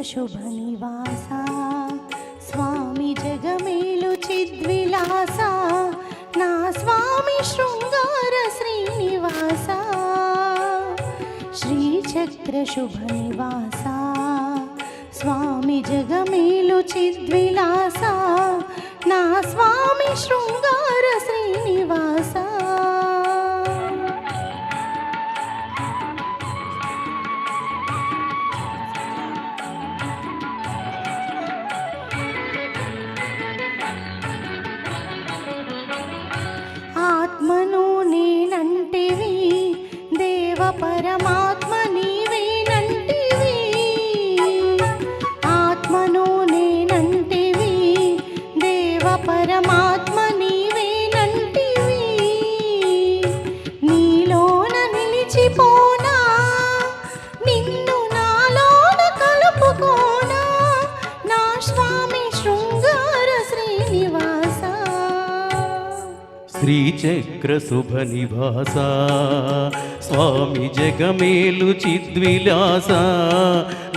శ్రీచక్రశుభనివాసా స్వామి జగమేలు చిద్విలాసా నా స్వామి శృంగార శ్రీనివాసా శ్రీచక్రశుభనివాసా స్వామి జగమేలు చిద్విలాసా నా స్వామి శృంగార శ్రీనివాసా ఆత్మను నేనంటివి దేవ పరమాత్మ నీవేనంటివి ఆత్మను నేనంటివి దేవ పరమాత్మ నీవేనంటివి నీలోన నిలిచిపోనా నిన్ను నాలోన కలుపుకోనా నా స్వామి శృంగార శ్రీనివాసా శ్రీచక్రశుభనివాసా స్వామి జగమేలు చిద్విలాసా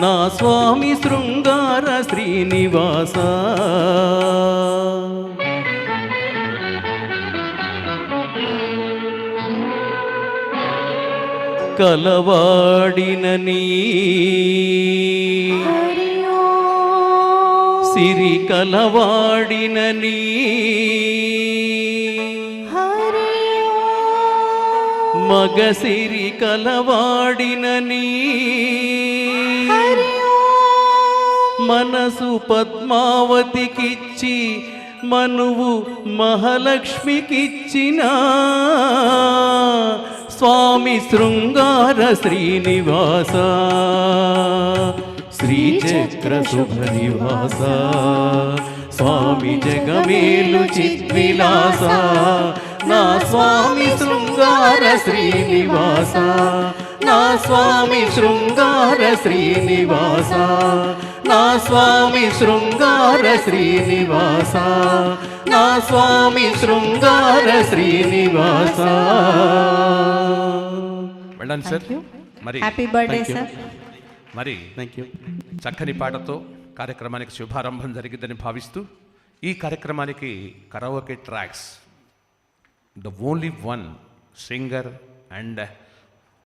నా స్వామి శృంగార శ్రీనివాసా కలవాడిననీ హరి ఓం సిరి కలవాడిననీ హరి ఓం మగసిరి కలవాడిననీ హరి ఓం మనసు పద్మావతికిచ్చి మనువు మహాలక్ష్మికిచ్చిన స్వామి శృంగార శ్రీనివాస శ్రీచక్ర శుభనివాస స్వామి జగమేలు చిద్విలాస నా స్వామి శృంగార శ్రీనివాస నా స్వామి శృంగార శ్రీనివాస నా స్వామి శృంగార శ్రీనివాస నా స్వామి శృంగార శ్రీనివాస. వెళ్ళండి సార్. మరి హ్యాపీ బర్త్డే సార్. మరి థ్యాంక్ యూ. చక్కని పాటతో కార్యక్రమానికి శుభారంభం జరిగిందని భావిస్తూ ఈ కార్యక్రమానికి karaoke tracks the only one singer and